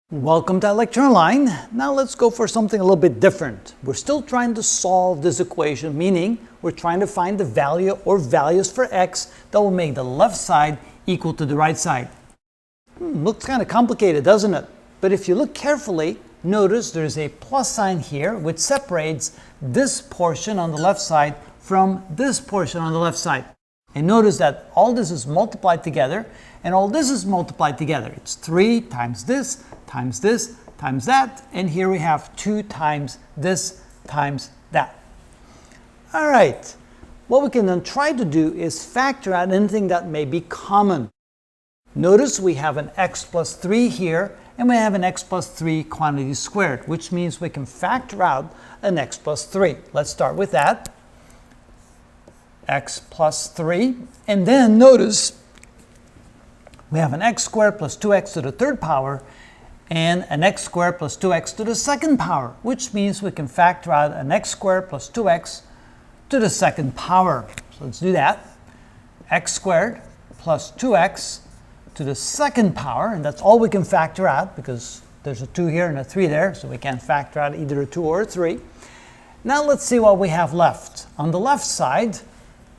Welcome to Lecture Online. Now let's go for something a little bit different. We're still trying to solve this equation, meaning we're trying to find the value or values for x that will make the left side equal to the right side. Looks kind of complicated, doesn't it? But if you look carefully, notice there's a plus sign here which separates this portion on the left side from this portion on the left side. And notice that all this is multiplied together and all this is multiplied together. It's 3 times this, times that, and here we have 2 times this times that. All right, what we can then try to do is factor out anything that may be common. Notice we have an x plus 3 here, and we have an x plus 3 quantity squared, which means we can factor out an x plus 3. Let's start with that. X plus 3, and then notice we have an x squared plus 2x to the third power and an x squared plus 2x to the second power, which means we can factor out an x squared plus 2x to the second power. So let's do that. X squared plus 2x to the second power, and that's all we can factor out because there's a 2 here and a 3 there, so we can't factor out either a 2 or a 3. Now let's see what we have left. On the left side,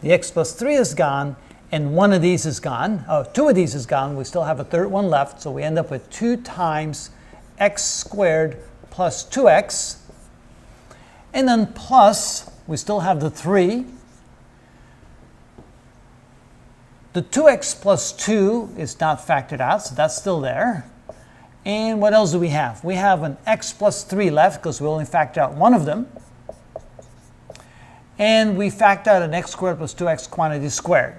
the x plus 3 is gone, and one of these is gone. Oh, 2 of these is gone. We still have a third one left, so we end up with 2 times x squared plus 2x. And then plus, we still have the 3. The 2x plus 2 is not factored out, so that's still there. And what else do we have? We have an x plus 3 left because we only factored out one of them. And we factor out an x squared plus 2x quantity squared.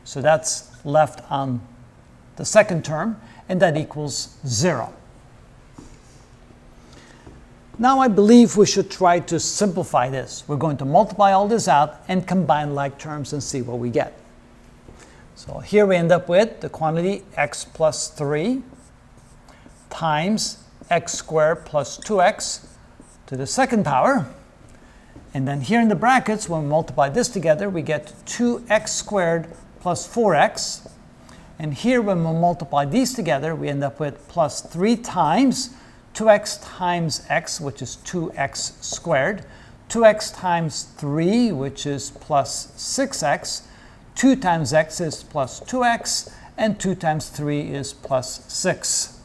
So that's left on the second term, and that equals 0. Now I believe we should try to simplify this. We're going to multiply all this out and combine like terms and see what we get. So here we end up with the quantity x plus 3 times x squared plus 2x to the second power. And then here in the brackets, when we multiply this together, we get 2x squared plus 4x. And here when we multiply these together, we end up with plus 3 times 2x times x, which is 2x squared, 2x times 3, which is plus 6x, 2 times x is plus 2x, and 2 times 3 is plus 6.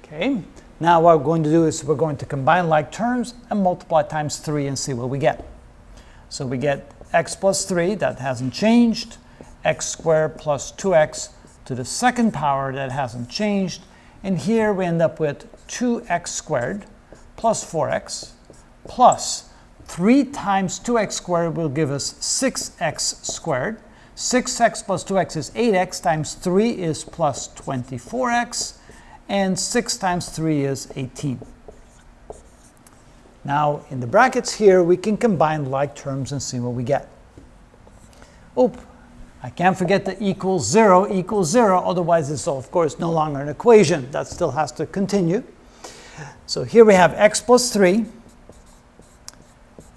Okay. Now what we're going to do is we're going to combine like terms and multiply times 3 and see what we get. So we get x plus 3, that hasn't changed, x squared plus 2x to the second power, that hasn't changed, and here we end up with 2x squared plus 4x plus 3 times 2x squared will give us 6x squared. 6x plus 2x is 8x times 3 is plus 24x. And 6 times 3 is 18. Now, in the brackets here, we can combine like terms and see what we get. I can't forget the equals 0, otherwise it's, of course, no longer an equation. That still has to continue. So here we have x plus 3,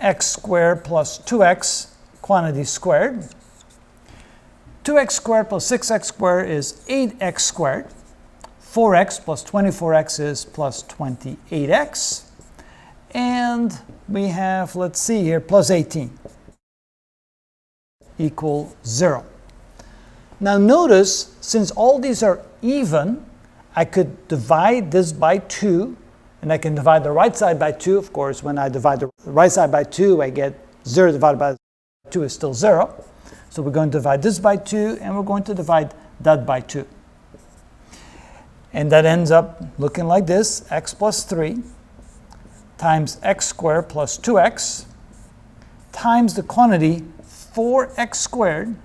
x squared plus 2x, quantity squared. 2x squared plus 6x squared is 8x squared. 4x plus 24x is plus 28x. And we have, let's see here, plus 18 equal 0. Now notice, since all these are even, I could divide this by 2, and I can divide the right side by 2. Of course, when I divide the right side by 2, I get 0 divided by 2 is still 0. So we're going to divide this by 2, and we're going to divide that by 2. And that ends up looking like this, x plus 3 times x squared plus 2x times the quantity 4x squared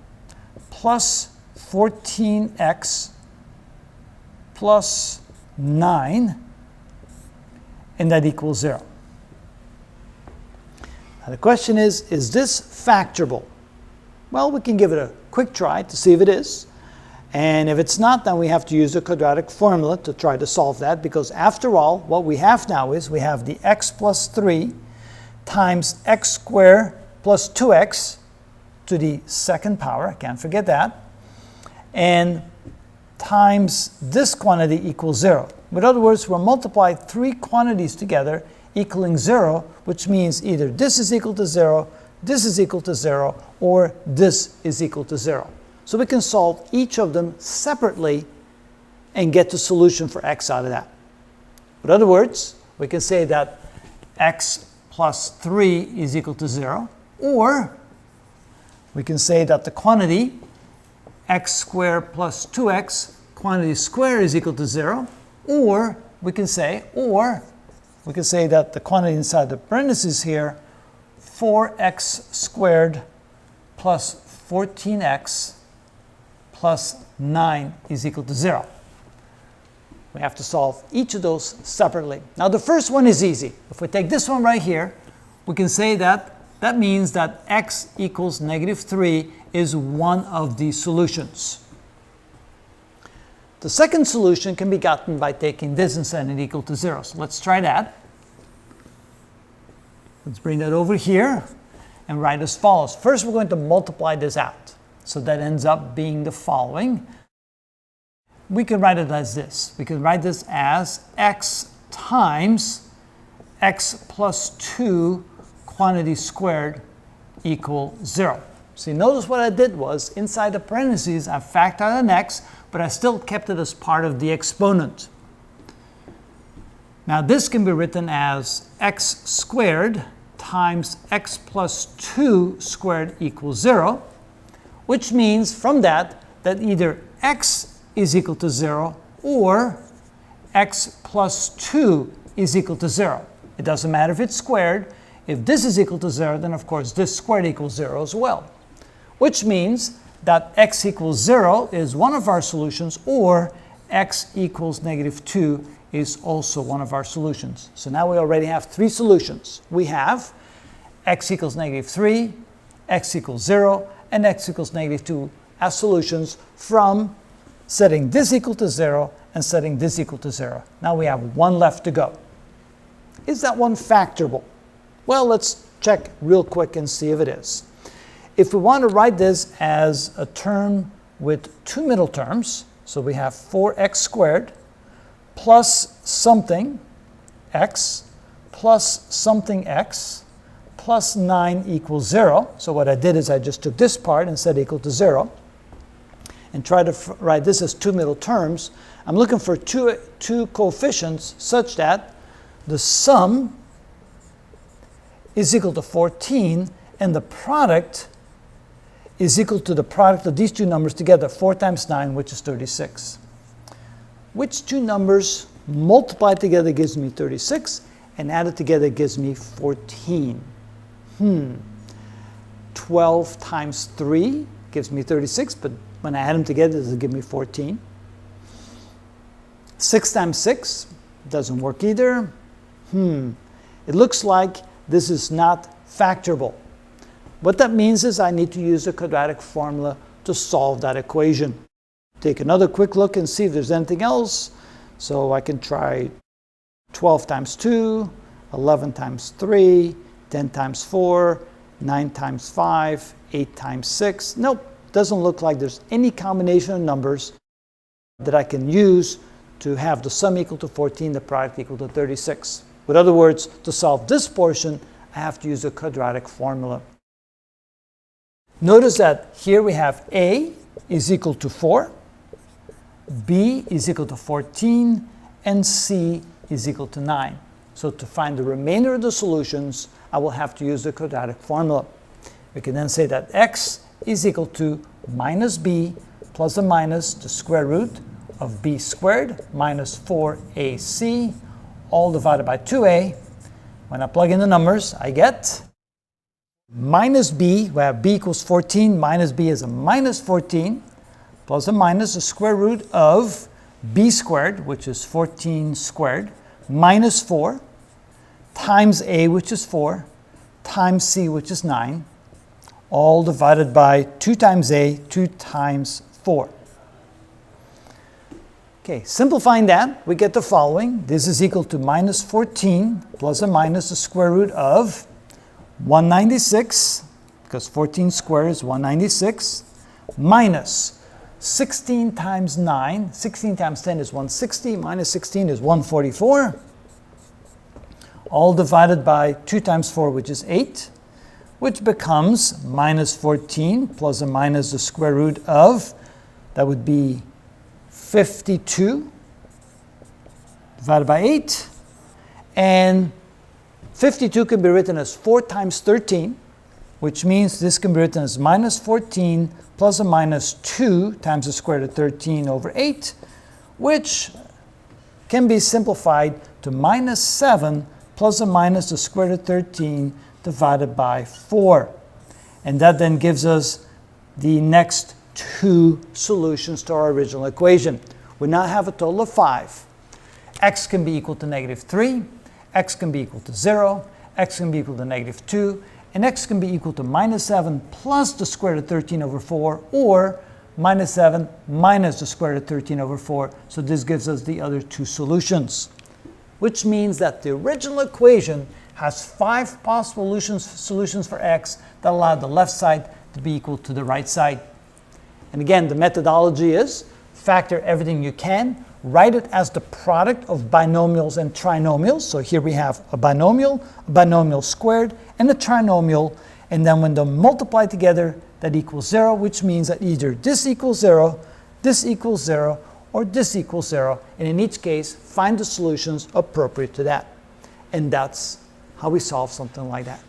plus 14x plus 9, and that equals 0. Now the question is this factorable? Well, we can give it a quick try to see if it is. And if it's not, then we have to use the quadratic formula to try to solve that, because after all, what we have now is we have the x plus 3 times x squared plus 2x to the second power, I can't forget that, and times this quantity equals 0. In other words, we'll multiply three quantities together equaling 0, which means either this is equal to 0, this is equal to 0, or this is equal to 0. So we can solve each of them separately and get the solution for x out of that. In other words, we can say that x plus 3 is equal to 0, or we can say that the quantity x squared plus 2x, quantity squared, is equal to 0, or we can say that the quantity inside the parentheses here, 4x squared plus 14x plus 9 is equal to 0. We have to solve each of those separately. Now the first one is easy. If we take this one right here, we can say that that means that x equals negative 3 is one of the solutions. The second solution can be gotten by taking this and setting it equal to 0. So let's try that. Let's bring that over here and write as follows. First, we're going to multiply this out. So that ends up being the following. We can write it as this. We can write this as x times x plus 2 quantity squared equal 0. See, notice what I did was, inside the parentheses, I factored out an x, but I still kept it as part of the exponent. Now this can be written as x squared times x plus 2 squared equals 0, which means from that either x is equal to 0 or x plus 2 is equal to 0. It doesn't matter if it's squared. If this is equal to 0, then of course this squared equals 0 as well. Which means that x equals 0 is one of our solutions, or x equals negative 2 is also one of our solutions. So now we already have three solutions. We have x equals negative 3, x equals 0, and x equals negative 2 as solutions from setting this equal to 0 and setting this equal to 0. Now we have one left to go. Is that one factorable? Well, let's check real quick and see if it is. If we want to write this as a term with two middle terms, so we have 4x squared plus something x plus something x plus 9 equals 0. So what I did is I just took this part and set equal to 0 and try to write this as two middle terms. I'm looking for two coefficients such that the sum is equal to 14 and the product is equal to the product of these two numbers together, 4 times 9, which is 36. Which two numbers multiplied together gives me 36 and added together gives me 14? 12 times 3 gives me 36, but when I add them together, does it give me 14? 6 times 6 doesn't work either. It looks like this is not factorable. What that means is I need to use the quadratic formula to solve that equation. Take another quick look and see if there's anything else. So I can try 12 times 2, 11 times 3, 10 times 4, 9 times 5, 8 times 6. Nope, doesn't look like there's any combination of numbers that I can use to have the sum equal to 14, the product equal to 36. In other words, to solve this portion, I have to use a quadratic formula. Notice that here we have A is equal to 4, B is equal to 14, and C is equal to 9. So to find the remainder of the solutions, I will have to use the quadratic formula. We can then say that x is equal to minus b plus or minus the square root of b squared minus 4ac, all divided by 2a. When I plug in the numbers, I get minus b, where b equals 14, minus b is a minus 14, plus or minus the square root of b squared, which is 14 squared, minus 4, times a, which is 4, times c, which is 9, all divided by 2 times a, 2 times 4. Okay, simplifying that, we get the following. This is equal to minus 14 plus or minus the square root of 196, because 14 squared is 196, minus 16 times 9, 16 times 10 is 160, minus 16 is 144, all divided by 2 times 4, which is 8, which becomes minus 14 plus or minus the square root of, that would be 52 divided by 8, and 52 can be written as 4 times 13, which means this can be written as minus 14 plus or minus 2 times the square root of 13 over 8, which can be simplified to minus 7 plus or minus the square root of 13 divided by 4. And that then gives us the next two solutions to our original equation. We now have a total of 5. X can be equal to negative 3, x can be equal to 0, x can be equal to negative 2, and x can be equal to minus 7 plus the square root of 13 over 4, or minus 7 minus the square root of 13 over 4. So this gives us the other two solutions, which means that the original equation has 5 possible solutions for x that allow the left side to be equal to the right side. And again, the methodology is factor everything you can, write it as the product of binomials and trinomials. So here we have a binomial squared, and a trinomial, and then when they multiply together, that equals 0, which means that either this equals 0, or this equals 0, and in each case, find the solutions appropriate to that. And that's how we solve something like that.